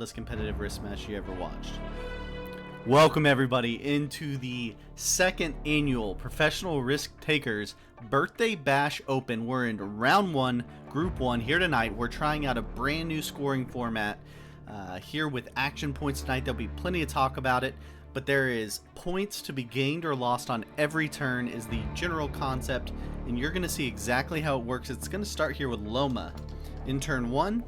wildest competitive risk match you ever watched. Welcome everybody into the second annual Professional Risk Takers Birthday Bash Open. We're in round one, group one here tonight. We're trying out a brand new scoring format here with action points tonight. There'll be plenty to talk about it, but there is points to be gained or lost on every turn is the general concept, and you're going to see exactly how it works. It's going to start here with Loma in turn one.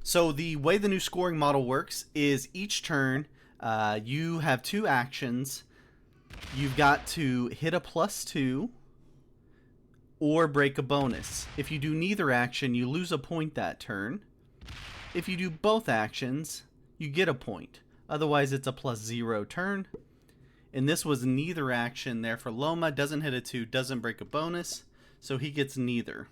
So the way the new scoring model works is each turn you have two actions. You've got to hit a +2 or break a bonus. If you do neither action, you lose a point that turn. If you do both actions, you get a point. Otherwise, it's a +0 turn. And this was neither action there for Loma. Doesn't hit a 2, doesn't break a bonus, so he gets neither.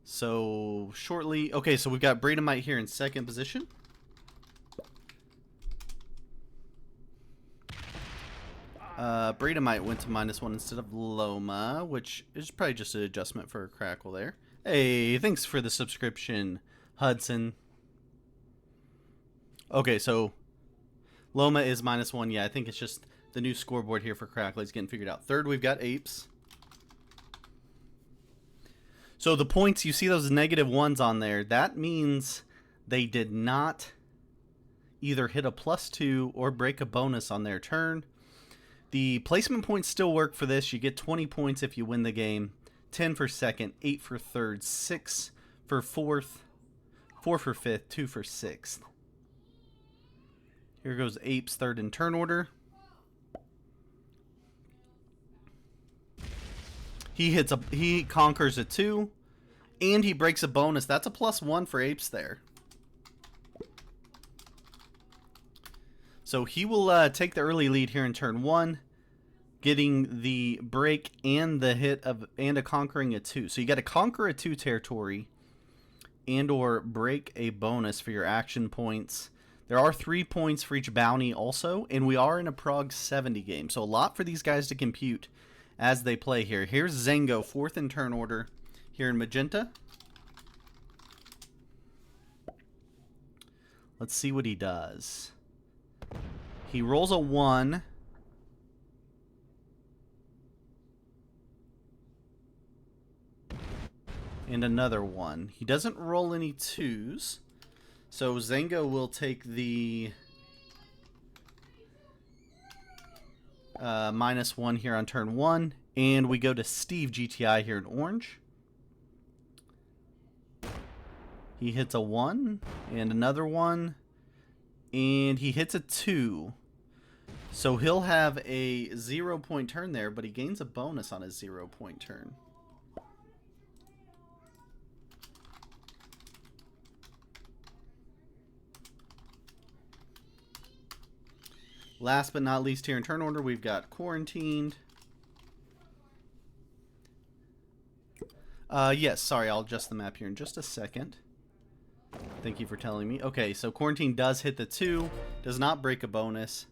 So shortly, okay, so we've got Bradomite here in second position. Bradomite went to -1 instead of Loma, which is probably just an adjustment for a crackle there. Hey, thanks for the subscription, Hudson. Okay, so Loma is -1. Yeah, I think it's just the new scoreboard here for Crackle is getting figured out. Third, we've got Apes. So the points, you see those -1s on there, that means they did not either hit a +2 or break a bonus on their turn. The placement points still work for this. You get 20 points if you win the game, 10 for second, 8 for third, 6 for fourth, 4 for fifth, 2 for sixth. Here goes Apes third in turn order. He conquers a 2, and he breaks a bonus. That's a +1 for Apes there. So he will take the early lead here in turn 1, getting the break and the hit of and a conquering a 2. So you got to conquer a 2 territory and or break a bonus for your action points. There are 3 points for each bounty also, and we are in a Prog 70 game, so a lot for these guys to compute as they play here. Here's Zengo, fourth in turn order here in Magenta. Let's see what he does. He rolls a 1. And another 1. He doesn't roll any 2s. So Zengo will take the -1 here on turn 1. And we go to Steve GTI here in orange. He hits a 1 and another 1. And he hits a 2. So he'll have a 0-point turn there, but he gains a bonus on his 0-point turn. Last but not least here in turn order, we've got Quarantined. Yes, sorry, I'll adjust the map here in just a second. Thank you for telling me. Okay, so Quarantine does hit the 2, does not break a bonus,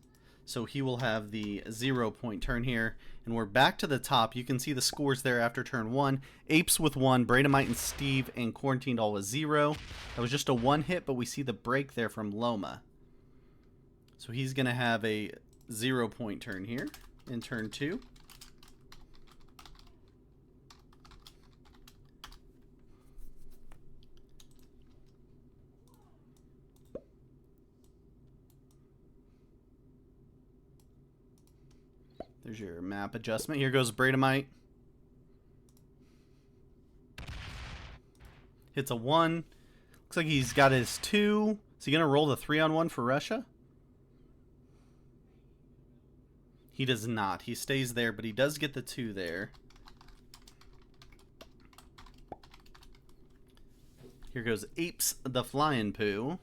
so he will have the 0-point turn here. And we're back to the top. You can see the scores there after turn 1. Apes with 1, Bradomite and Steve and Quarantined all with 0. That was just a 1 hit, but we see the break there from Loma. So he's going to have a 0-point turn here in turn 2. There's your map adjustment. Here goes Bradomite. Hits a 1. Looks like he's got his 2. Is he going to roll the 3-on-1 for Russia? He does not. He stays there, but he does get the 2 there. Here goes Apes the Flying Poo.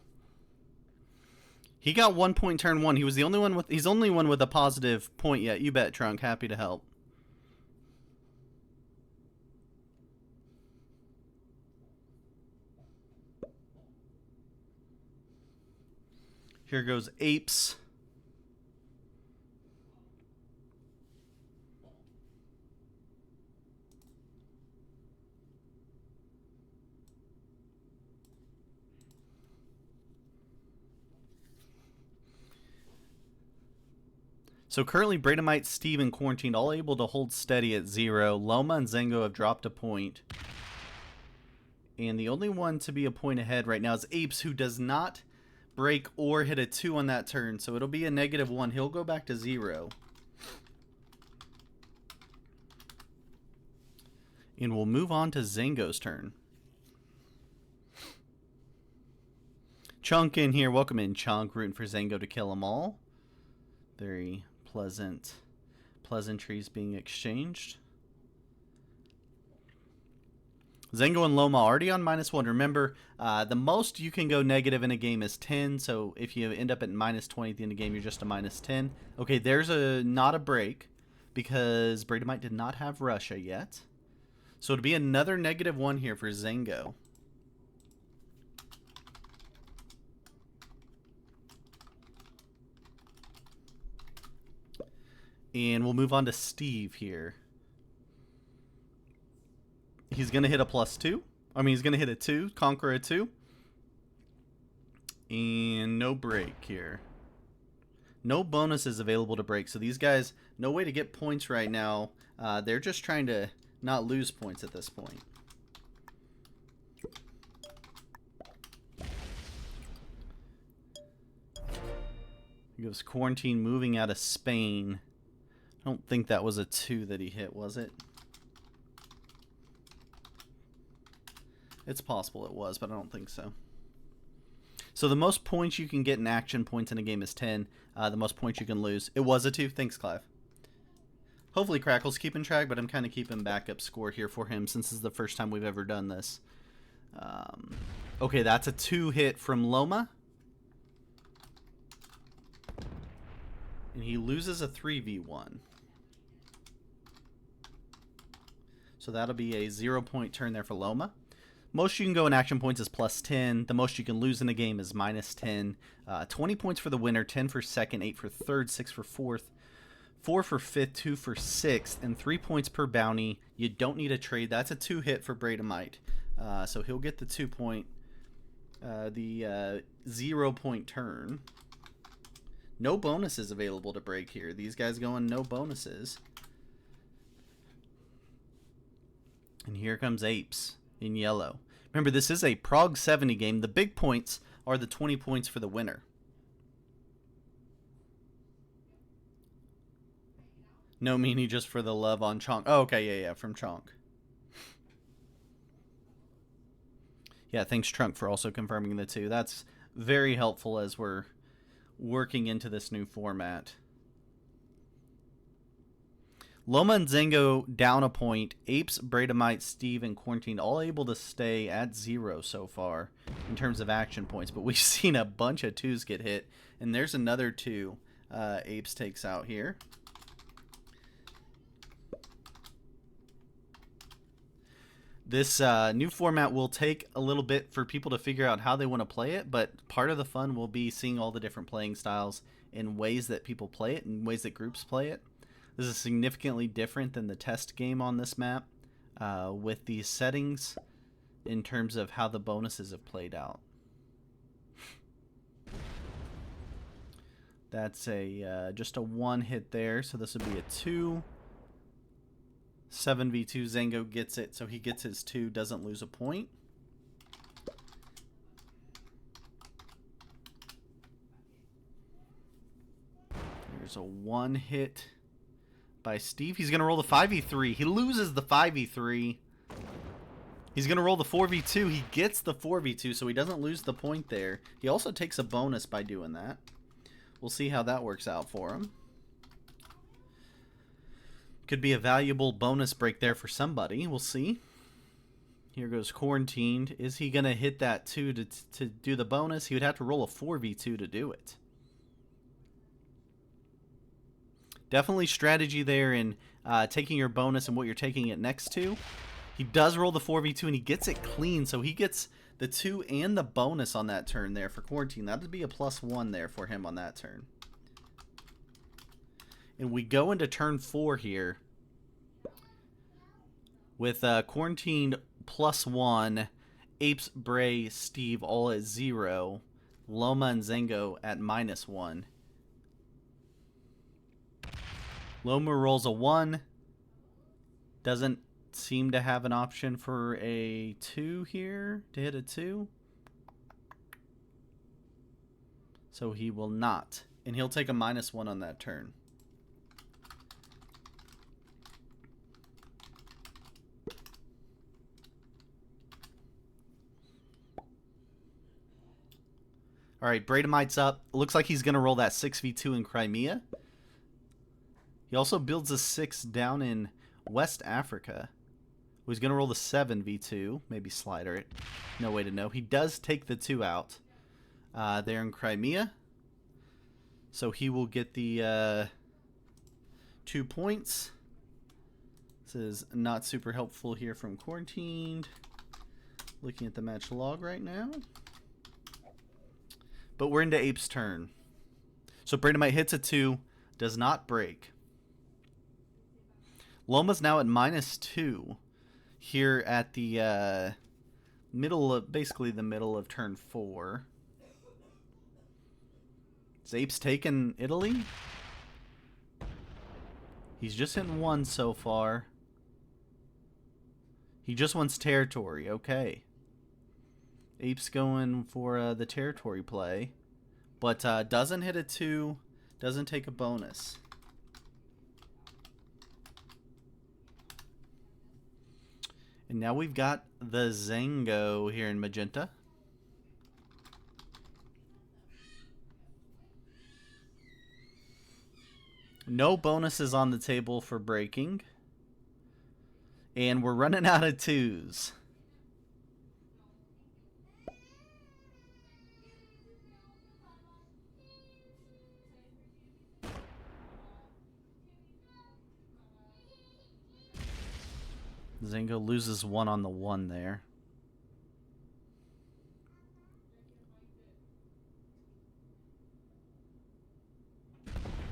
He got 1-point turn 1. He was the only one with. He's only one with a positive point yet. You bet, Trunk. Happy to help. Here goes Apes. So currently, Bradomite, Steve, and Quarantined all able to hold steady at 0. Loma and Zengo have dropped a point. And the only one to be a point ahead right now is Apes, who does not break or hit a 2 on that turn. So it'll be a -1. He'll go back to 0. And we'll move on to Zengo's turn. Chunk in here. Welcome in, Chunk. Rooting for Zengo to kill them all. Very pleasantries being exchanged. Zengo and Loma already on -1. Remember, the most you can go negative in a game is 10. So if you end up at -20 at the end of the game, you're just a -10. Okay, there's not a break because Bradomite did not have Russia yet. So it'll be another -1 here for Zengo. And we'll move on to Steve here. He's going to hit a +2. I mean, he's going to hit a 2, conquer a 2. And no break here. No bonuses available to break. So these guys, no way to get points right now. They're just trying to not lose points at this point. He goes Quarantine moving out of Spain. I don't think that was a 2 that he hit, was it? It's possible it was, but I don't think so. So the most points you can get in action points in a game is 10. The most points you can lose. It was a 2. Thanks, Clive. Hopefully Crackle's keeping track, but I'm kind of keeping backup score here for him since this is the first time we've ever done this. Okay, that's a 2 hit from Loma. And he loses a 3v1. So that'll be a 0-point turn there for Loma. Most you can go in action points is +10. The most you can lose in a game is -10. 20 points for the winner, 10 for second, 8 for third, 6 for fourth, 4 for fifth, 2 for sixth, and 3 points per bounty. You don't need a trade. That's a 2 hit for Bradomite. So he'll get the 2-point, 0-point turn. No bonuses available to break here. These guys going no bonuses. And here comes Apes in yellow. Remember, this is a Prague 70 game. The big points are the 20 points for the winner. No meanie just for the love on Chonk. Oh, okay, yeah, from Chonk. Yeah, thanks, Trunk, for also confirming the 2. That's very helpful as we're working into this new format. Loma and Zengo down a point. Apes, Bradomite, Steve, and Quarantine all able to stay at 0 so far in terms of action points. But we've seen a bunch of 2s get hit. And there's another 2 Apes takes out here. This new format will take a little bit for people to figure out how they want to play it. But part of the fun will be seeing all the different playing styles and ways that people play it and ways that groups play it. This is significantly different than the test game on this map with these settings in terms of how the bonuses have played out. That's a just a 1 hit there, so this would be a 2. 7v2, Zengo gets it, so he gets his 2, doesn't lose a point. There's a 1 hit by Steve. He's going to roll the 5v3. He loses the 5v3. He's going to roll the 4v2. He gets the 4v2, so he doesn't lose the point there. He also takes a bonus by doing that. We'll see how that works out for him. Could be a valuable bonus break there for somebody. We'll see. Here goes Quarantined. Is he going to hit that 2 to do the bonus? He would have to roll a 4v2 to do it. Definitely strategy there in taking your bonus and what you're taking it next to. He does roll the 4v2 and he gets it clean, so he gets the 2 and the bonus on that turn there for Quarantine. That would be a +1 there for him on that turn. And we go into turn 4 here with Quarantined +1, Apes, Bray, Steve all at 0, Loma and Zengo at -1. Loma rolls a 1. Doesn't seem to have an option for a 2 here to hit a 2. So he will not. And he'll take a -1 on that turn. All right, Bradamite's up. Looks like he's going to roll that 6v2 in Crimea. He also builds a 6 down in West Africa. He's going to roll the 7v2. Maybe slider it. No way to know. He does take the 2 out there in Crimea. So he will get the 2 points. This is not super helpful here from Quarantined. Looking at the match log right now. But we're into Ape's turn. So Bradamite hits a 2, does not break. Loma's now at -2 here at the middle of, basically the middle of turn 4. Is Ape's taken Italy? He's just hitting 1 so far. He just wants territory, okay. Ape's going for the territory play, but doesn't hit a 2, doesn't take a bonus. And now we've got the Zango here in magenta. No bonuses on the table for breaking. And we're running out of 2s. Zango loses 1 on the 1 there.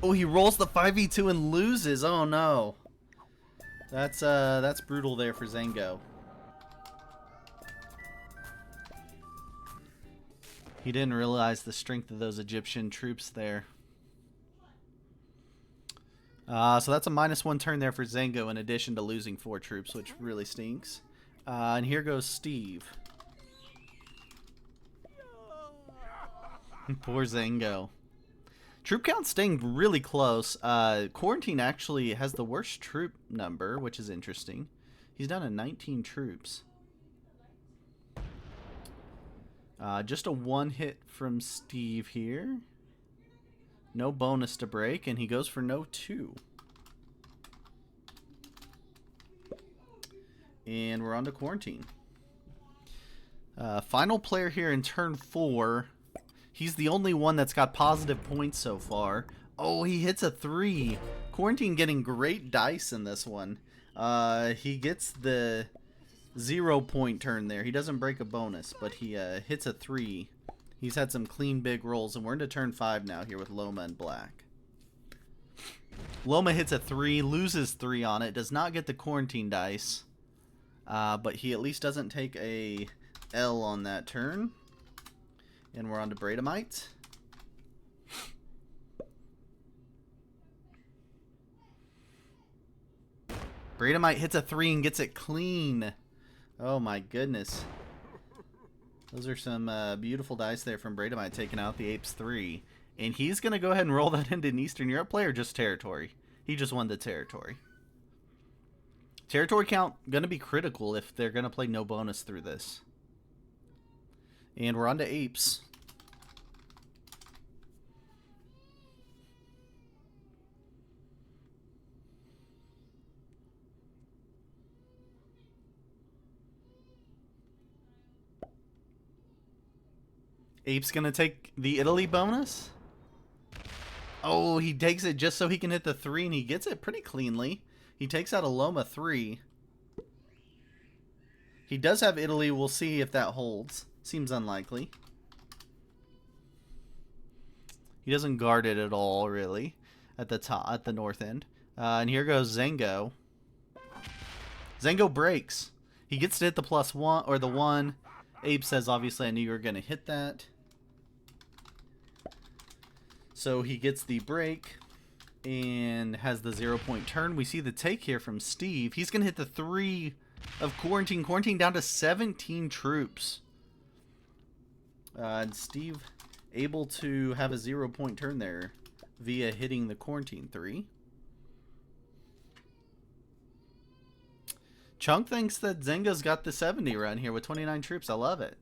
Oh, he rolls the 5v2 and loses. Oh no. That's brutal there for Zango. He didn't realize the strength of those Egyptian troops there. So that's a -1 turn there for Zango in addition to losing 4 troops, which really stinks. And here goes Steve. Poor Zango. Troop count staying really close. Quarantine actually has the worst troop number, which is interesting. He's down to 19 troops. Just a 1 hit from Steve here. No bonus to break, and he goes for no 2. And we're on to Quarantine. Final player here in turn 4. He's the only one that's got positive points so far. Oh, he hits a 3. Quarantine getting great dice in this one. He gets the 0-point turn there. He doesn't break a bonus, but he hits a 3. He's had some clean big rolls, and we're into turn 5 now here with Loma and Black. Loma hits a 3, loses 3 on it, does not get the Quarantine dice, but he at least doesn't take a L on that turn. And we're on to Bradamite. Bradamite hits a 3 and gets it clean. Oh my goodness. Those are some beautiful dice there from Bradamite taking out the Apes 3. And he's going to go ahead and roll that into an Eastern Europe play or just territory. He just won the territory. Territory count going to be critical if they're going to play no bonus through this. And we're on to Apes. Ape's going to take the Italy bonus. Oh, he takes it just so he can hit the 3, and he gets it pretty cleanly. He takes out a Loma 3. He does have Italy. We'll see if that holds. Seems unlikely. He doesn't guard it at all, really, at the top, at the north end. And here goes Zango. Zango breaks. He gets to hit the +1 or the 1. Abe says, obviously, I knew you were going to hit that. So he gets the break. and has the 0-point turn. We see the take here from Steve. He's going to hit the 3 of quarantine. Quarantine down to 17 troops. And Steve able to have a 0-point turn there via hitting the quarantine 3. Chunk thinks that Zenga's got the 70 run here with 29 troops. I love it.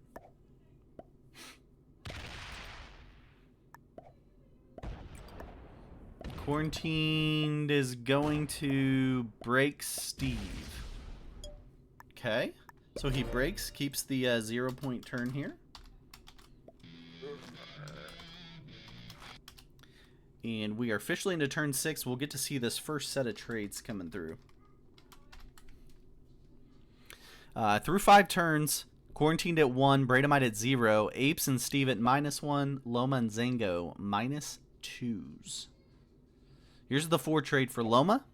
Quarantined is going to break Steve. Okay. So he breaks, keeps the 0-point turn here. And we are officially into turn 6. We'll get to see this first set of trades coming through. Through 5 turns, Quarantined at 1, Bradamite at 0, Apes and Steve at -1, Loma and Zango -2s. Here's the 4 trade for Loma.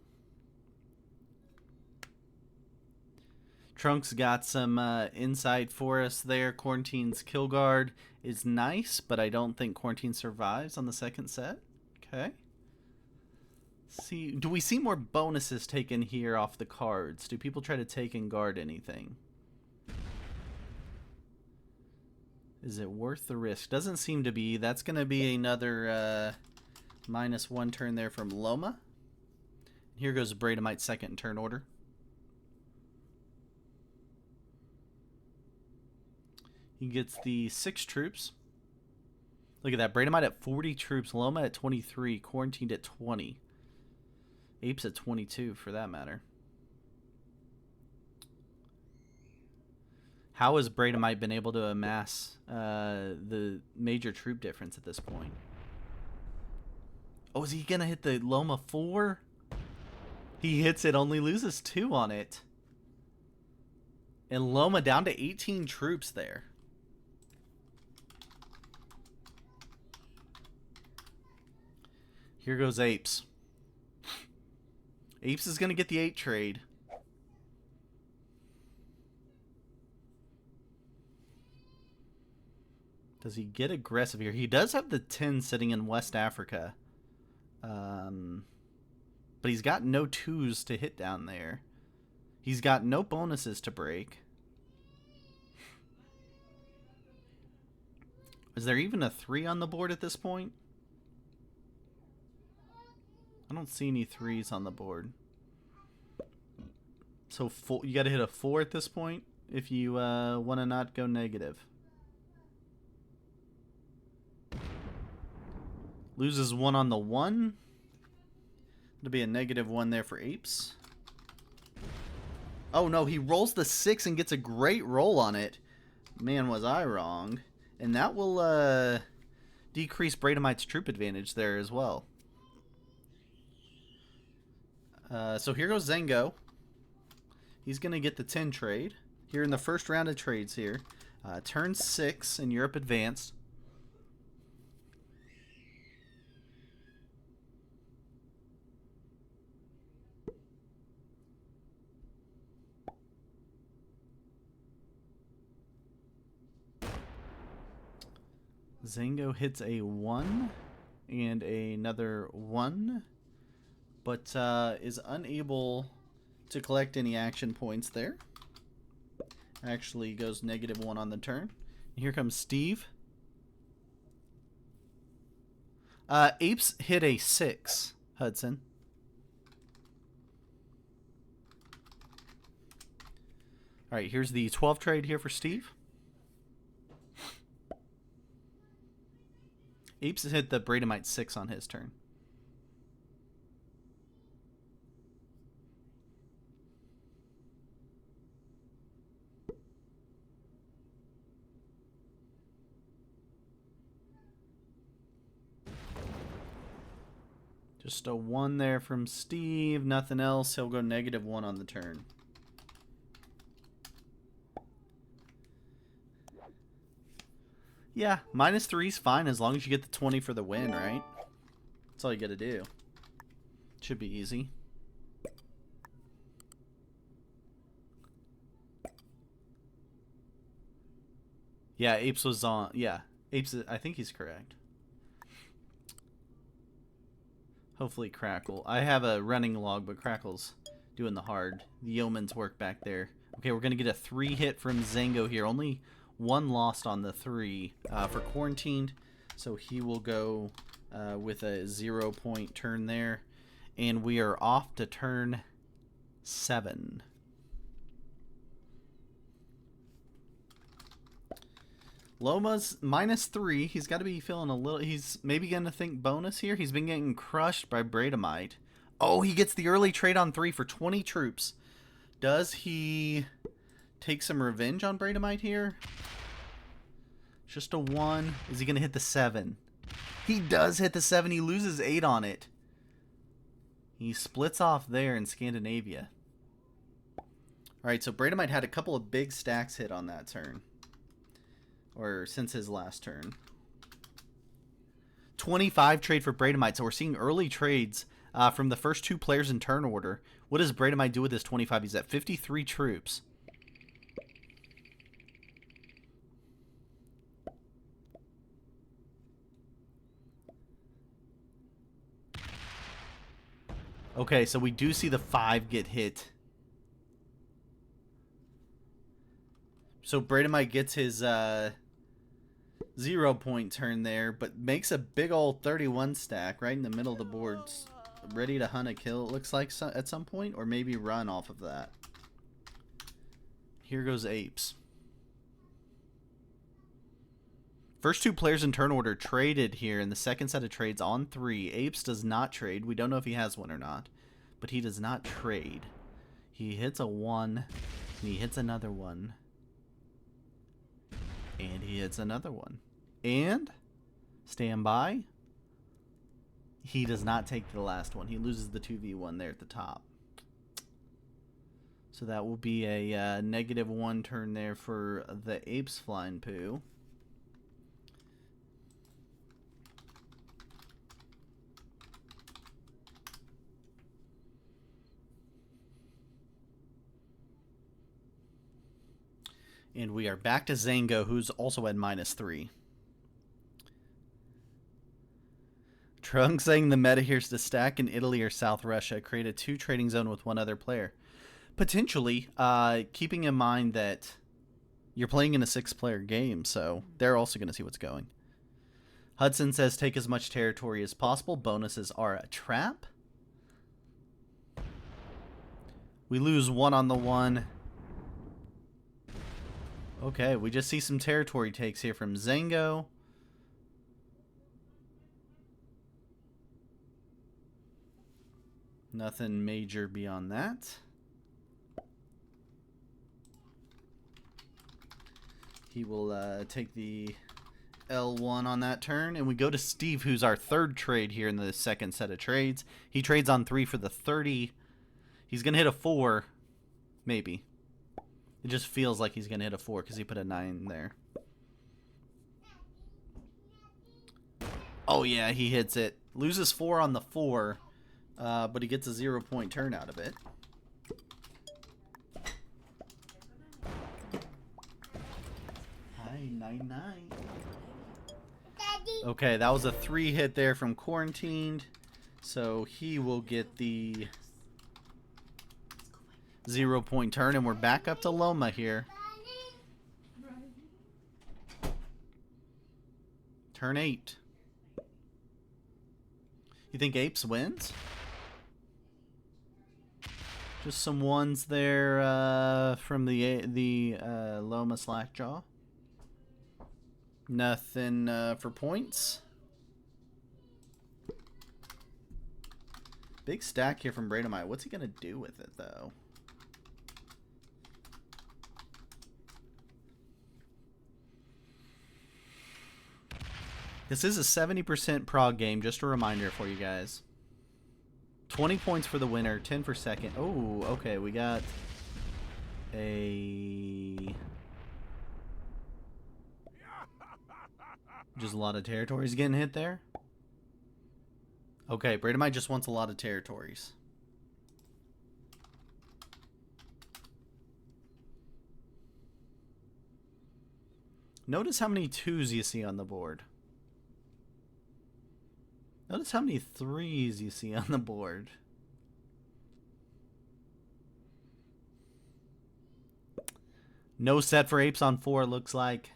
Trunks got some insight for us there. Quarantine's kill guard is nice, but I don't think Quarantine survives on the second set. Okay. See, do we see more bonuses taken here off the cards? Do people try to take and guard anything? Is it worth the risk? Doesn't seem to be. That's going to be another -1 turn there from Loma. Here goes Bradamite's second turn order. He gets the 6 troops. Look at that. Bradamite at 40 troops. Loma at 23. Quarantined at 20. Apes at 22 for that matter. How has Bradamite been able to amass the major troop difference at this point? Oh, is he going to hit the Loma 4? He hits it, only loses 2 on it. And Loma down to 18 troops there. Here goes Apes. Apes is going to get the 8 trade. Does he get aggressive here? He does have the 10 sitting in West Africa. But he's got no 2s to hit down there. He's got no bonuses to break. Is there even a 3 on the board at this point? I don't see any 3s on the board. So you got to hit a 4 at this point if you want to not go negative. Loses 1 on the 1. It'll be a -1 there for Apes. Oh no, he rolls the 6 and gets a great roll on it. Man, was I wrong. And that will decrease Bradamite's troop advantage there as well. So here goes Zango. He's going to get the 10 trade. Here in the first round of trades here. Turn 6 in Europe advanced. Zango hits a 1 and another 1, but is unable to collect any action points there. Actually goes -1 on the turn. Here comes Steve. Apes hit a 6, Hudson. Alright, here's the 12 trade here for Steve. Apes has hit the Bradamite 6 on his turn. Just a 1 there from Steve. Nothing else. He'll go -1 on the turn. Yeah, -3's fine as long as you get the 20 for the win, right? That's all you gotta do. Should be easy. Yeah, Apes was on. Yeah, Apes, I think he's correct. Hopefully Crackle. I have a running log, but Crackle's doing the hard. The yeoman's work back there. Okay, we're going to get a 3 hit from Zango here. Only 1 lost on the 3 for Quarantined. So he will go with a 0-point turn there. And we are off to turn 7. Loma's -3. He's got to be feeling a little... He's maybe going to think bonus here. He's been getting crushed by Bradomite. Oh, he gets the early trade on 3 for 20 troops. Does he take some revenge on Bradomite here? Just a 1. Is he going to hit the 7? He does hit the 7. He loses 8 on it. He splits off there in Scandinavia. Alright, so Bradomite had a couple of big stacks hit on that turn. Or since his last turn. 25 trade for Bradomite. So we're seeing early trades from the first 2 players in turn order. What does Bradomite do with this 25? He's at 53 troops. Okay, so we do see the 5 get hit. So Bradomite gets his 0-point turn there, but makes a big old 31 stack right in the middle of the board. Ready to hunt a kill, it looks like, at some point, or maybe run off of that. Here goes Apes. First 2 players in turn order traded here in the second set of trades on 3. Apes does not trade. We don't know if he has one or not, but he does not trade. He hits a 1, and he hits another 1. And he hits another 1. And, stand by, he does not take the last one. He loses the 2v1 there at the top. So that will be a -1 turn there for the Apes Flying Poo. And we are back to Zango, who's also at -3. Trunk saying the meta here is to stack in Italy or South Russia, create a 2 trading zone with 1 other player. Potentially, keeping in mind that you're playing in a 6-player game, so they're also going to see what's going. Hudson says take as much territory as possible. Bonuses are a trap. We lose 1 on the 1. Okay, we just see some territory takes here from Zango. Nothing major beyond that. He will take the L1 on that turn. And we go to Steve, who's our 3rd trade here in the second set of trades. He trades on 3 for the 30. He's going to hit a 4. Maybe. It just feels like he's going to hit a 4 because he put a 9 there. Oh, yeah, he hits it. Loses 4 on the 4, but he gets a 0-point turn out of it. Hi, 9-9. Okay, that was a 3 hit there from Quarantined. So he will get the 0-point turn, and we're back up to Loma here. Turn 8. You think Apes wins? Just some 1s there from the Loma Slackjaw. Nothing for points. Big stack here from Bradomite. What's he going to do with it, though? This is a 70% prog game, just a reminder for you guys. 20 points for the winner, 10 for second. Oh, okay, we got a... Just a lot of territories getting hit there. Okay, Bradomite just wants a lot of territories. Notice how many 2s you see on the board. Notice how many threes you see on the board. No set for apes on 4, looks like.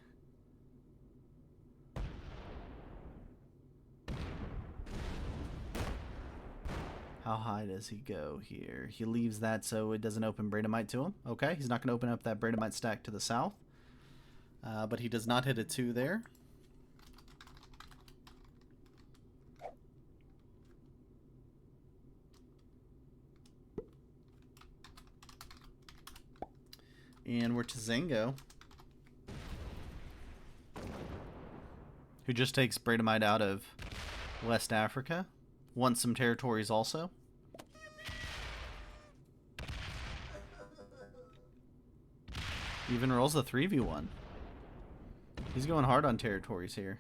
How high does he go here? He leaves that so it doesn't open Bradomite to him. Okay, he's not going to open up that Bradomite stack to the south. But he does not hit a 2 there. And we're to Zango, who just takes Bradomite out of West Africa. Wants some territories also. Even rolls the 3v1. He's going hard on territories here.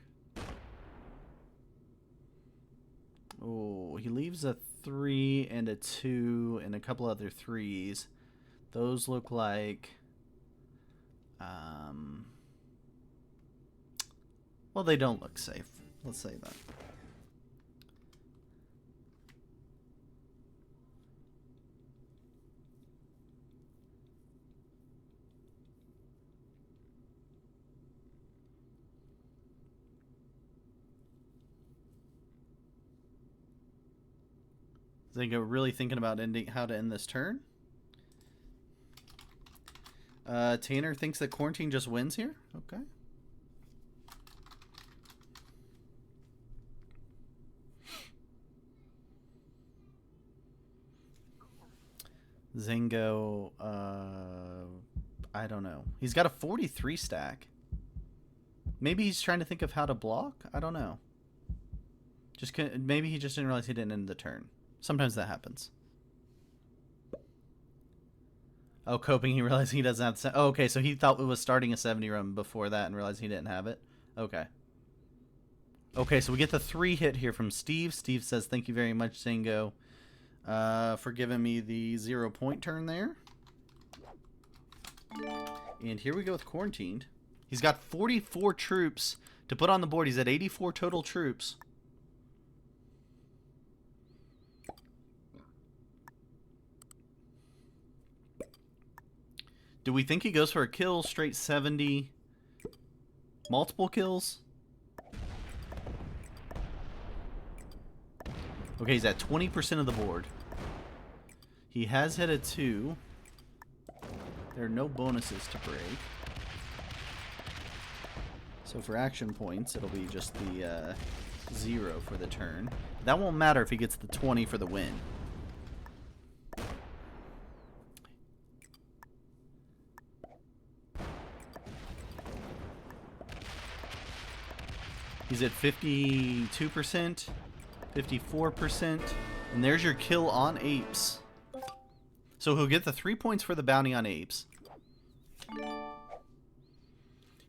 Oh, he leaves a 3 and a 2 and a couple other 3s. Those look like... well, they don't look safe. Let's say that. Zango really thinking about how to end this turn. Tanner thinks that Quarantine just wins here. Okay. Zango, I don't know. He's got a 43 stack. Maybe he's trying to think of how to block? I don't know. Maybe he just didn't realize he didn't end the turn. Sometimes that happens. Oh, coping, he realized he doesn't have... Oh, okay, so he thought it was starting a 70 run before that and realized he didn't have it. Okay. Okay, so we get the 3 hit here from Steve. Steve says, thank you very much, Zango, for giving me the 0-point turn there. And here we go with Quarantined. He's got 44 troops to put on the board. He's at 84 total troops. Do we think he goes for a kill, straight 70, multiple kills? Okay, he's at 20% of the board. He has hit a 2. There are no bonuses to break. So for action points, it'll be just the 0 for the turn. That won't matter if he gets the 20 for the win. He's at 52%, 54%, and there's your kill on apes. So he'll get the 3 points for the bounty on apes.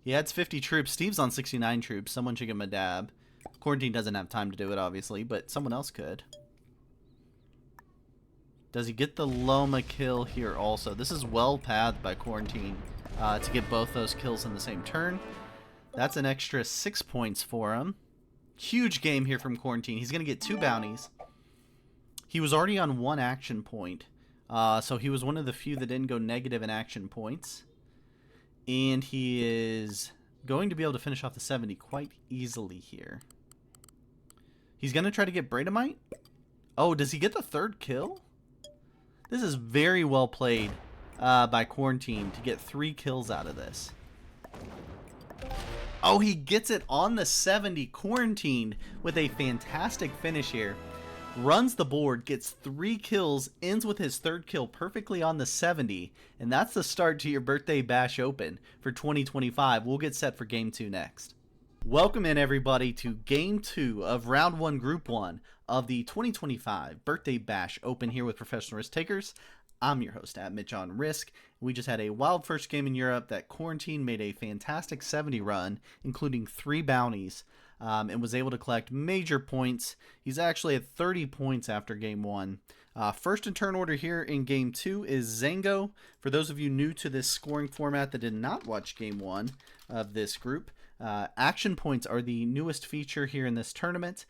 He adds 50 troops. Steve's on 69 troops. Someone should give him a dab. Quarantine doesn't have time to do it, obviously, but someone else could. Does he get the Loma kill here also? This is well pathed by Quarantine to get both those kills in the same turn. That's an extra 6 points for him. Huge game here from Quarantine. He's going to get 2 bounties. He was already on 1 action point. So he was one of the few that didn't go negative in action points. And he is going to be able to finish off the 70 quite easily here. He's going to try to get Bradomite. Oh, does he get the 3rd kill? This is very well played by Quarantine to get 3 kills out of this. Oh, he gets it on the 70. Quarantined with a fantastic finish here. Runs the board, gets 3 kills, ends with his 3rd kill perfectly on the 70. And that's the start to your Birthday Bash Open for 2025. We'll get set for Game 2 next. Welcome in, everybody, to Game 2 of Round 1, Group 1 of the 2025 Birthday Bash Open here with Professional Risk Takers. I'm your host, Mitch on Risk. We just had a wild first game in Europe that Quarantine made a fantastic 70 run, including 3 bounties, and was able to collect major points. He's actually at 30 points after Game 1. First in turn order here in Game 2 is Zango. For those of you new to this scoring format that did not watch Game 1 of this group, action points are the newest feature here in this tournament.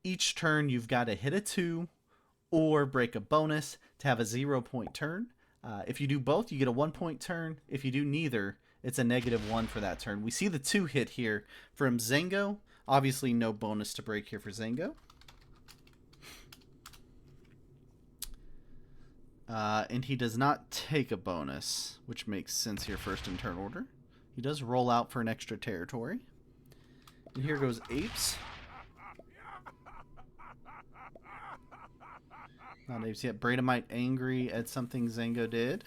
Each turn you've got to hit a 2 or break a bonus to have a 0-point turn. If you do both, you get a 1-point turn. If you do neither, it's a -1 for that turn. We see the 2 hit here from Zango. Obviously, no bonus to break here for Zango. And he does not take a bonus, which makes sense here first in turn order. He does roll out for an extra territory. And here goes Apes. Not Apes yet. Bradomite angry at something Zango did.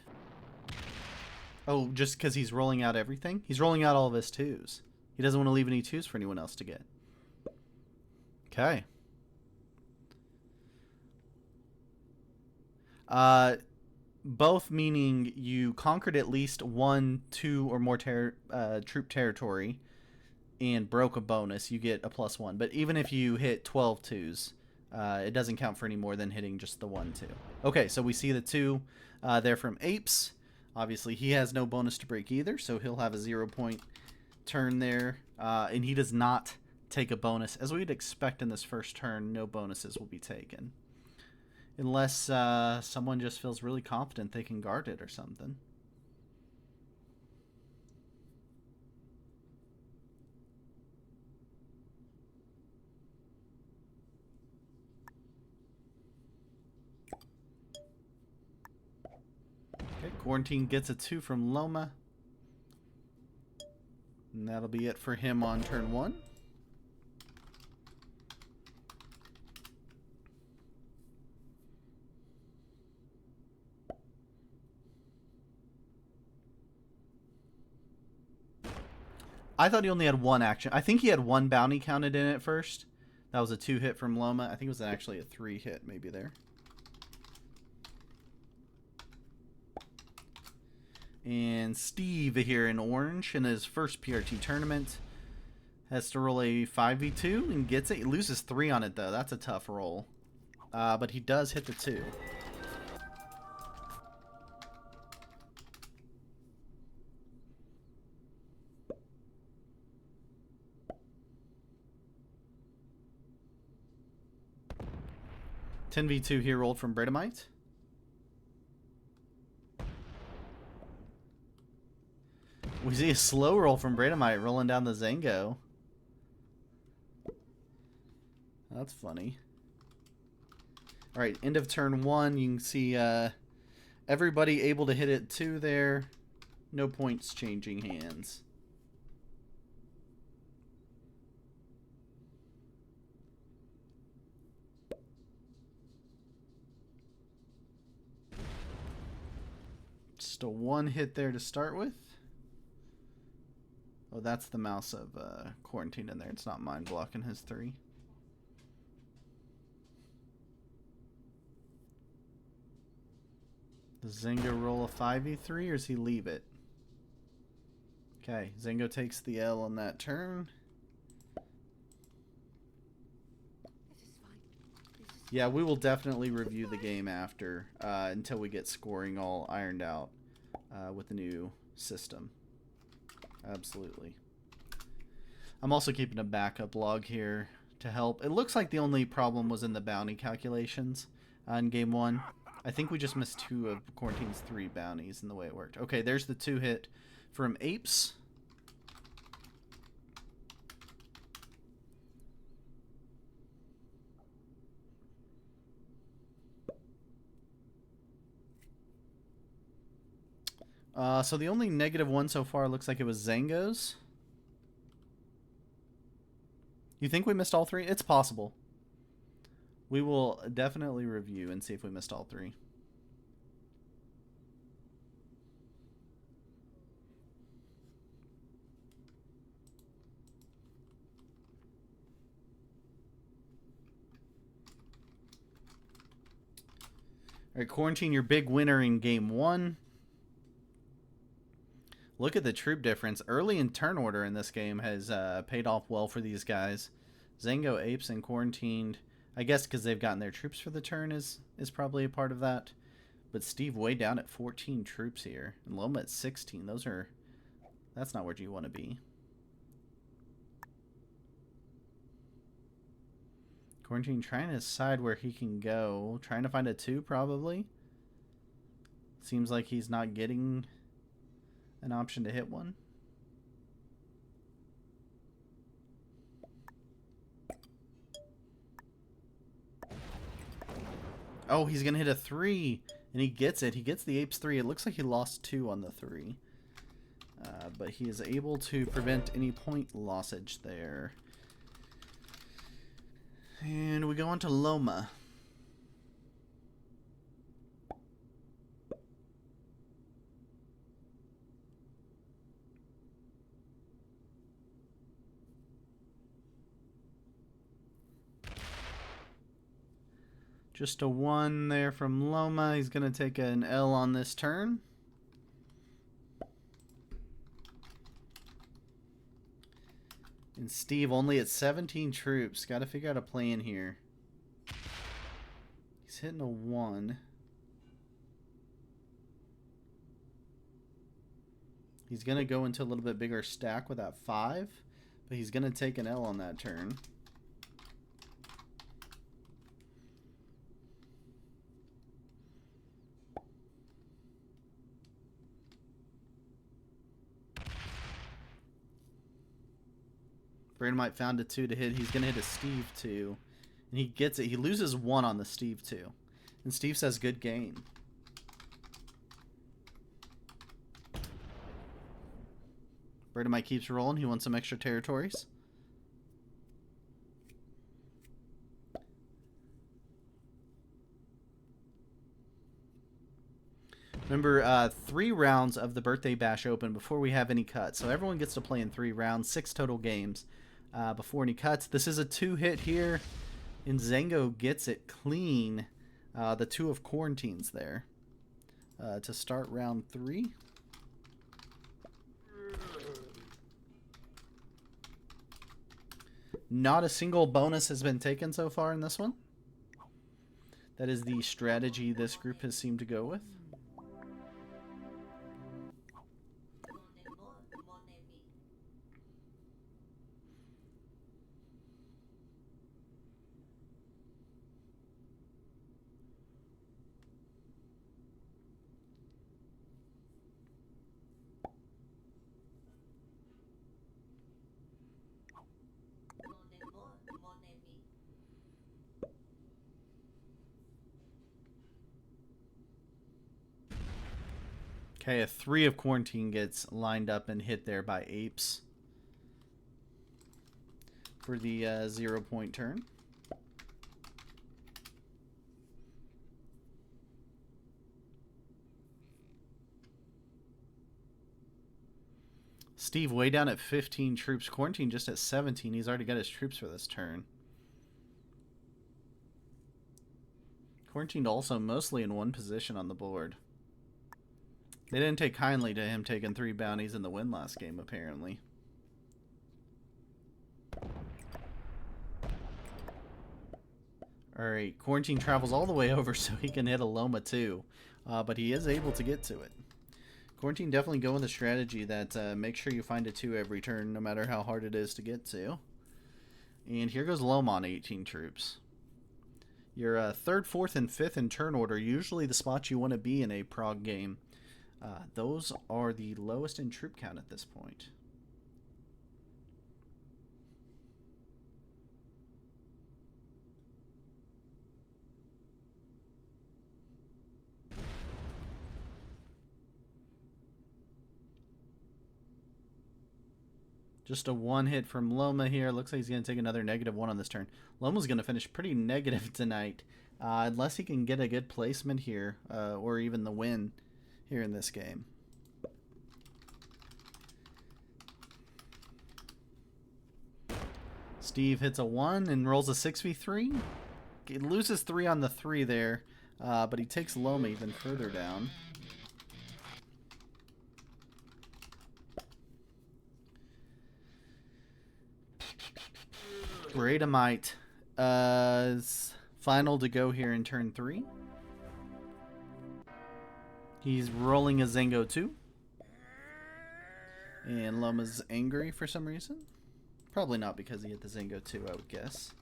Oh, just because he's rolling out everything? He's rolling out all of his 2s. He doesn't want to leave any 2s for anyone else to get. Okay. Both meaning you conquered at least 1, 2, or more troop territory and broke a bonus, you get a +1. But even if you hit 12 2s, it doesn't count for any more than hitting just the 1, 2. Okay, so we see the 2 there from Apes. Obviously, he has no bonus to break either, so he'll have a 0-point turn there. And he does not take a bonus. As we'd expect in this first turn, no bonuses will be taken. Unless someone just feels really confident they can guard it or something. Okay, Quarantine gets a 2 from Loma. And that'll be it for him on turn 1. I thought he only had 1 action. I think he had 1 bounty counted in at first. That was a 2 hit from Loma. I think it was actually a 3 hit maybe there. And Steve here in orange in his first PRT tournament has to roll a 5v2 and gets it. He loses 3 on it though. That's a tough roll. But he does hit the 2. (10v2) here rolled from Bradomite. We see a slow roll from Bradomite rolling down the Zango. That's funny. Alright, end of turn 1. You can see everybody able to hit it 2 there. No points changing hands. Just a 1 hit there to start with. Oh, that's the mouse of Quarantine in there. It's not mine blocking his 3. Does Zango roll a 5v3 or does he leave it? Okay, Zango takes the L on that turn. Yeah, we will definitely review the game after until we get scoring all ironed out with the new system. Absolutely. I'm also keeping a backup log here to help. It looks like the only problem was in the bounty calculations in game 1. I think we just missed 2 of Quarantine's 3 bounties in the way it worked. Okay, there's the 2 hit from Apes. So the only -1 so far looks like it was Zango's. You think we missed all 3? It's possible. We will definitely review and see if we missed all 3. Alright, Quarantine, your big winner in game 1. Look at the troop difference. Early in turn order in this game has paid off well for these guys. Zango, Apes, and Quarantined. I guess because they've gotten their troops for the turn is probably a part of that. But Steve way down at 14 troops here. And Loma at 16. That's not where you want to be. Quarantine trying to decide where he can go. Trying to find a 2, probably. Seems like he's not getting an option to hit one. Oh, he's going to hit a 3. And he gets it. He gets the Apes 3. It looks like he lost 2 on the 3. But he is able to prevent any point lossage there. And we go on to Loma. Just a 1 there from Loma. He's going to take an L on this turn. And Steve only at 17 troops. Got to figure out a plan here. He's hitting a 1. He's going to go into a little bit bigger stack with that 5. But he's going to take an L on that turn. Brandamite found a 2 to hit. He's going to hit a Steve 2. And he gets it. He loses 1 on the Steve 2. And Steve says, good game. Brandamite keeps rolling. He wants some extra territories. Remember, 3 rounds of the Birthday Bash open before we have any cuts. So everyone gets to play in 3 rounds, 6 total games before any cuts. This is a 2 hit here, and Zango gets it clean. The 2 of Quarantines there to start round 3. Not a single bonus has been taken so far in this one. That is the strategy this group has seemed to go with. Okay, a 3 of Quarantine gets lined up and hit there by Apes for the 0-point turn. Steve way down at 15 troops. Quarantine just at 17. He's already got his troops for this turn. Quarantine also mostly in one position on the board. They didn't take kindly to him taking 3 bounties in the win last game, apparently. Alright, Quarantine travels all the way over so he can hit a Loma too. But he is able to get to it. Quarantine definitely go with a strategy that make sure you find a 2 every turn, no matter how hard it is to get to. And here goes Loma on 18 troops. Your 3rd, 4th, and 5th in turn order, usually the spots you want to be in a prog game. Those are the lowest in troop count at this point. Just a 1 hit from Loma here. Looks like he's going to take another -1 on this turn. Loma's going to finish pretty negative tonight. Unless he can get a good placement here, or even the win here in this game. Steve hits a 1 and rolls a 6v3. He loses 3 on the 3 there, but he takes Loma even further down. Brandamite is final to go here in turn 3. He's rolling a Zango 2. And Loma's angry for some reason. Probably not because he hit the Zango 2, I would guess.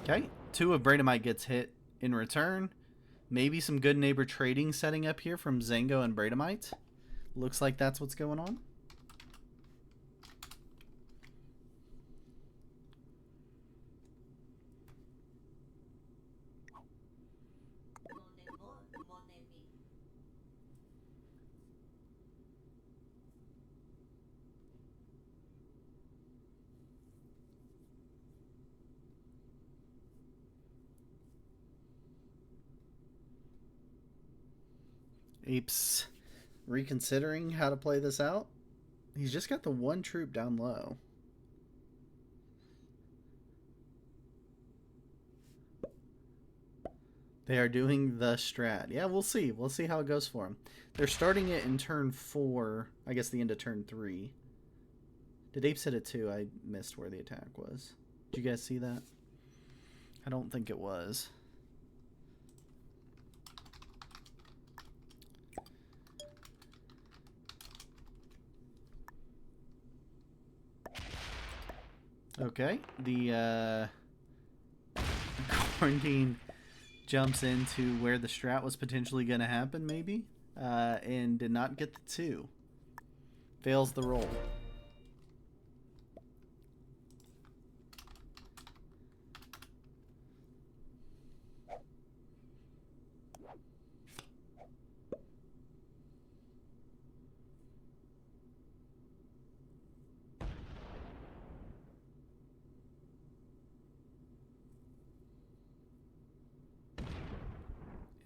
Okay, 2 of Bradomite gets hit in return. Maybe some good neighbor trading setting up here from Zango and Bradomite. Looks like that's what's going on. Ape's reconsidering how to play this out. He's just got the 1 troop down low. They are doing the strat. Yeah, we'll see. We'll see how it goes for him. They're starting it in turn 4. I guess the end of turn 3. Did Apes hit it too? I missed where the attack was. Did you guys see that? I don't think it was. Okay, the quarantine jumps into where the strat was potentially going to happen, maybe, and did not get the 2. Fails the roll.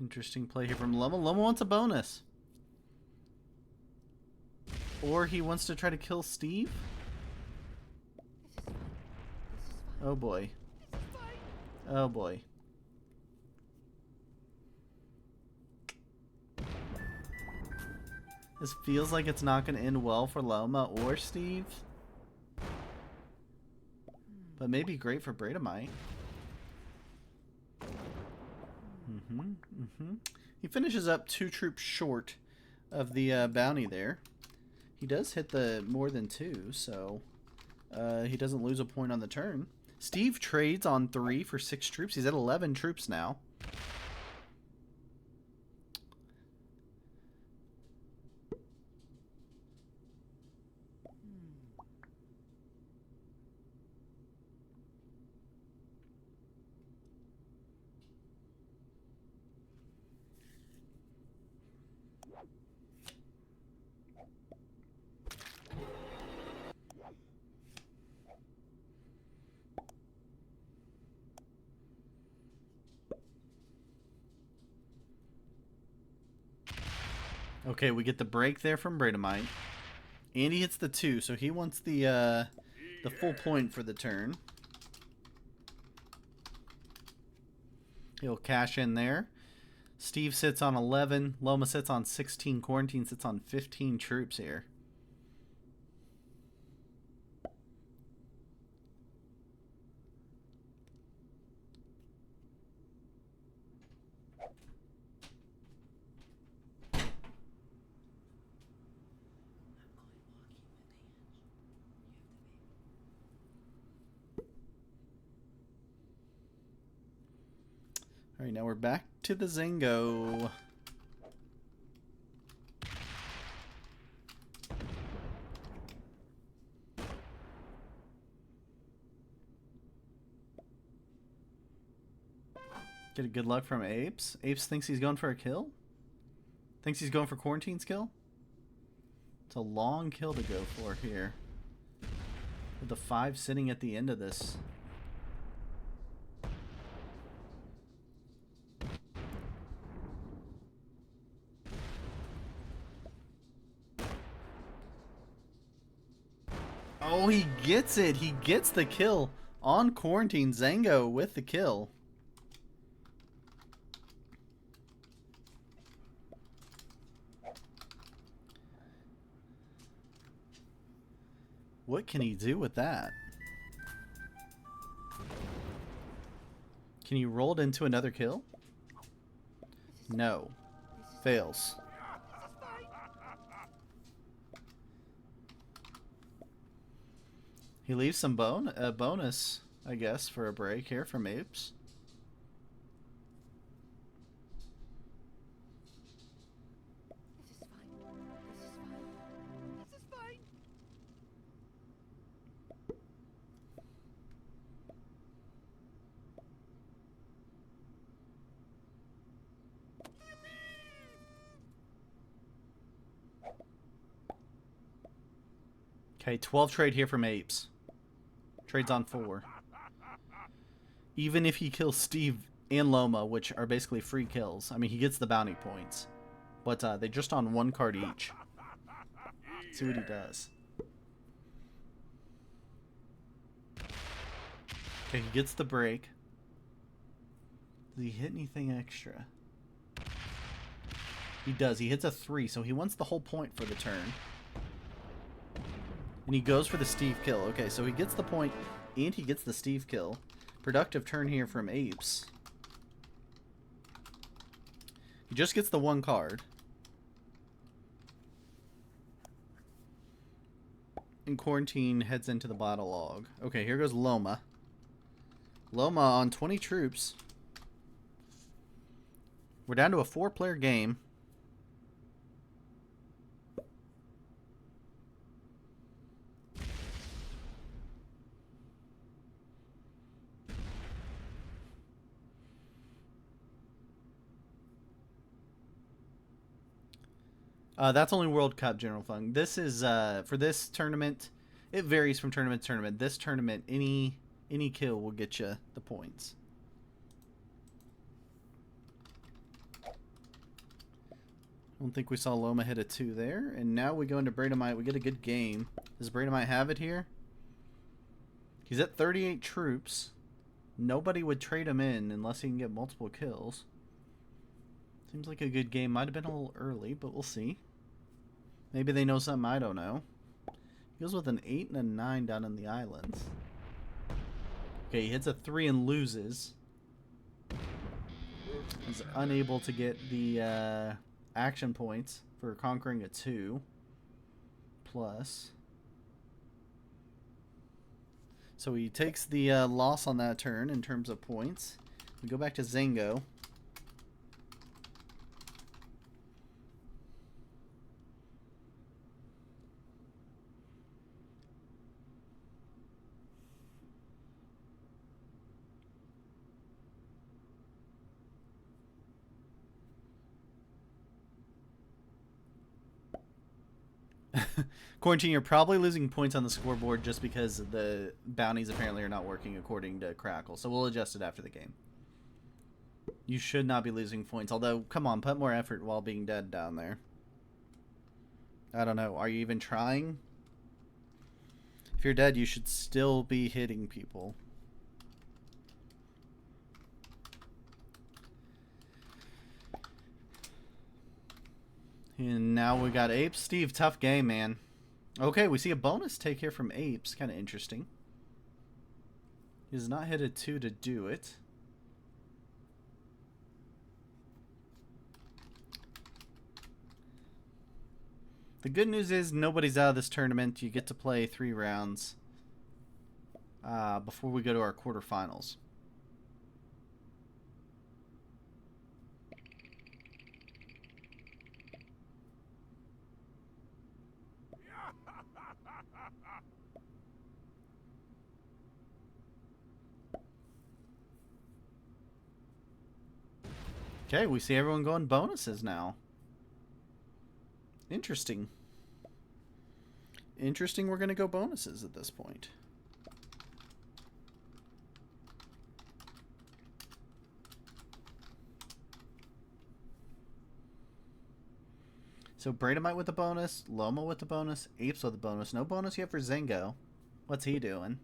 Interesting play here from Luma. Luma wants a bonus. Or he wants to try to kill Steve? Oh boy. Oh boy. This feels like it's not going to end well for Loma or Steve. But maybe great for Bradomite. He finishes up 2 troops short of the bounty there. He does hit the more than 2, so he doesn't lose a point on the turn. Steve trades on 3 for 6 troops. He's at 11 troops now. Okay, we get the break there from Bradomite. And he hits the 2, so he wants the full point for the turn. He'll cash in there. Steve sits on 11. Loma sits on 16. Quarantine sits on 15 troops here. Alright, now we're back to the Zango. Get a good luck from Apes. Apes thinks he's going for a kill? Thinks he's going for Quarantine's kill? It's a long kill to go for here. With the 5 sitting at the end of this. Oh, he gets it. He gets the kill on Quarantine. Zango with the kill. What can he do with that? Can he roll it into another kill? No. Fails. He leaves some bonus. I guess, for a break here from Apes. This is fine. This is fine. This is fine. Okay, 12 trade here from Apes. Trades on 4. Even if he kills Steve and Loma, which are basically free kills, I mean, he gets the bounty points. But they're just on 1 card each. Let's see what he does. Okay, he gets the break. Does he hit anything extra? He does. He hits a 3, so he wants the whole point for the turn. And he goes for the Steve kill. Okay, so he gets the point, and he gets the Steve kill. Productive turn here from Apes. He just gets the 1 card. And Quarantine heads into the battle log. Okay, here goes Loma. Loma on 20 troops. We're down to a 4-player game. That's only World Cup General Fund. This is for this tournament. It varies from tournament to tournament. This tournament, any kill will get you the points. I don't think we saw Loma hit a 2 there. And now we go into Bradomite. We get a good game. Does Bradomite have it here? He's at 38 troops. Nobody would trade him in unless he can get multiple kills. Seems like a good game. Might have been a little early, but we'll see. Maybe they know something I don't know. He goes with an 8 and a 9 down in the islands. Okay, he hits a 3 and loses. He's unable to get the action points for conquering a 2. Plus. So he takes the loss on that turn in terms of points. We go back to Zango. Quarantine, you're probably losing points on the scoreboard just because the bounties apparently are not working according to Crackle. So we'll adjust it after the game. You should not be losing points. Although, come on, put more effort while being dead down there. I don't know. Are you even trying? If you're dead, you should still be hitting people. And now we got Apes. Steve, tough game, man. Okay, we see a bonus take here from Apes. Kind of interesting. He does not hit a 2 to do it. The good news is nobody's out of this tournament. You get to play 3 rounds before we go to our quarterfinals. Okay, we see everyone going bonuses now. Interesting. Interesting, we're going to go bonuses at this point. So Bradomite with the bonus, Loma with the bonus, Apes with the bonus. No bonus yet for Zengo. What's he doing?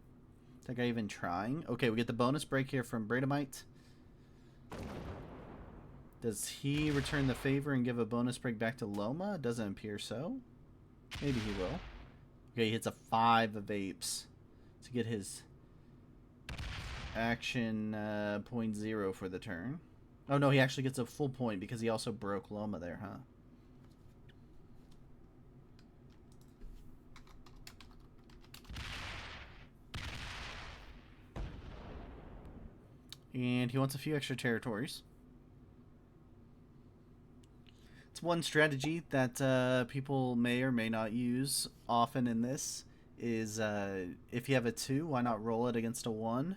Is that guy even trying? Okay, we get the bonus break here from Bradomite. Does he return the favor and give a bonus break back to Loma? Doesn't appear so. Maybe he will. Okay, he hits a 5 of Apes to get his action 0.0 for the turn. Oh no, he actually gets a full point because he also broke Loma there, huh? And he wants a few extra territories. It's one strategy that people may or may not use often in this is if you have a 2, why not roll it against a 1?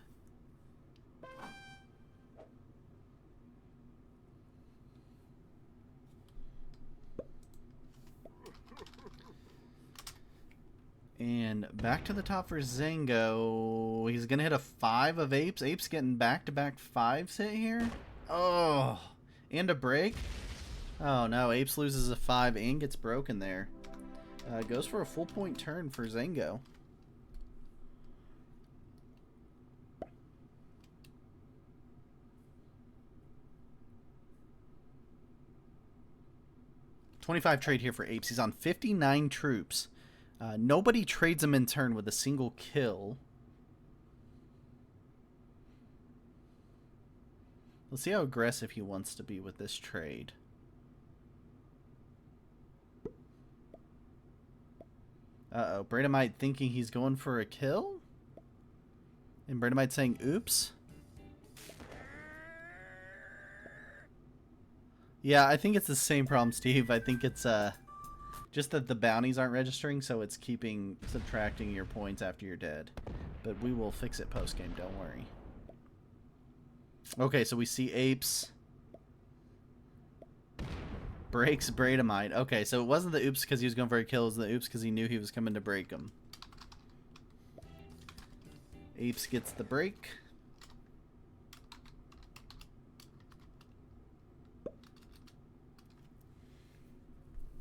And back to the top for Zango. He's going to hit a 5 of Apes. Apes getting back-to-back 5s hit here. Oh, and a break. Oh no, Apes loses a 5 and gets broken there. Goes for a full point turn for Zango. $25 trade here for Apes. He's on 59 troops. Nobody trades him in turn with a single kill. Let's see how aggressive he wants to be with this trade. Uh-oh, Bradomite thinking he's going for a kill? And Bradomite saying, oops. Yeah, I think it's the same problem, Steve. I think it's just that the bounties aren't registering, so it's subtracting your points after you're dead. But we will fix it post-game, don't worry. Okay, so we see Apes. Breaks Bradomite. Okay, so it wasn't the oops because he was going for a kill. It was the oops because he knew he was coming to break him. Apes gets the break.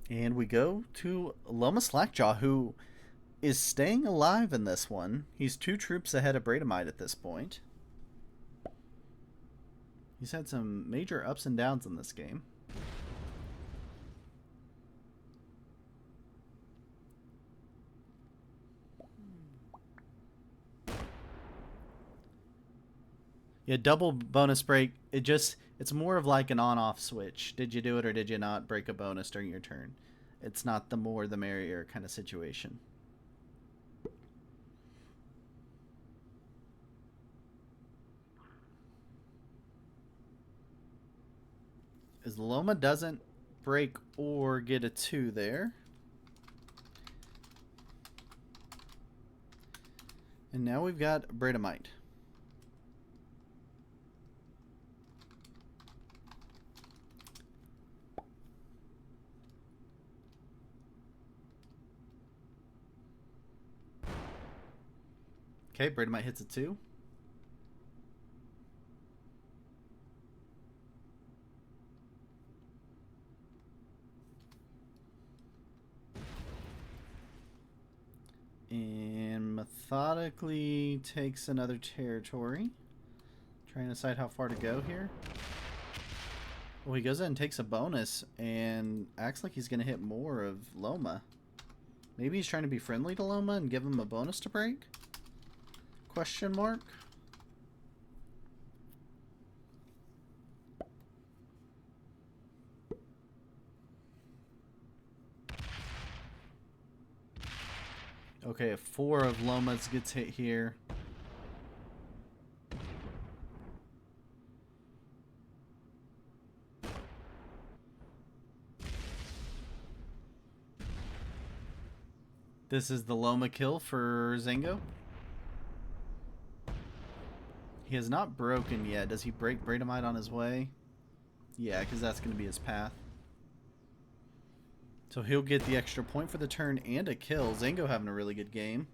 And we go to Loma Slackjaw, who is staying alive in this one. He's 2 troops ahead of Bradomite at this point. He's had some major ups and downs in this game. Yeah, double bonus break. It's more of like an on-off switch. Did you do it or did you not break a bonus during your turn? It's not the more the merrier kind of situation. As Loma doesn't break or get a 2 there. And now we've got Bradomite. Okay, Bradomite hits a 2. And methodically takes another territory. Trying to decide how far to go here. Well, he goes in and takes a bonus and acts like he's going to hit more of Loma. Maybe he's trying to be friendly to Loma and give him a bonus to break? Question mark? Okay, a 4 of Loma's gets hit here. This is the Loma kill for Zango. He has not broken yet. Does he break Bradomite on his way? Yeah, because that's going to be his path. So he'll get the extra point for the turn and a kill. Zango having a really good game.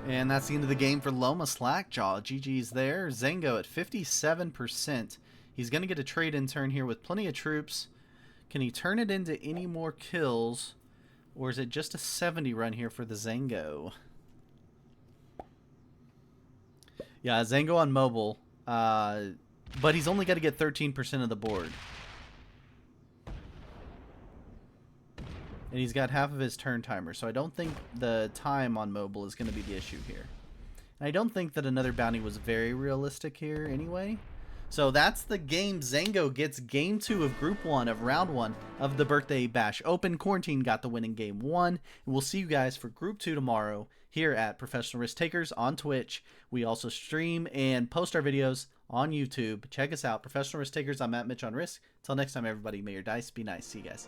And that's the end of the game for Loma Slackjaw. GG's there. Zango at 57%. He's going to get a trade in turn here with plenty of troops. Can he turn it into any more kills? Or is it just a 70 run here for the Zango? Yeah, Zango on mobile. But he's only got to get 13% of the board. And he's got half of his turn timer, so I don't think the time on mobile is going to be the issue here. And I don't think that another bounty was very realistic here anyway. So that's the game. Zango gets game 2 of group 1 of round 1 of the Birthday Bash Open. Quarantine got the win in game 1. And we'll see you guys for group 2 tomorrow here at Professional Risk Takers on Twitch. We also stream and post our videos on YouTube. Check us out, Professional Risk Takers. I'm Matt Mitch on Risk. Until next time, everybody, may your dice be nice. See you guys.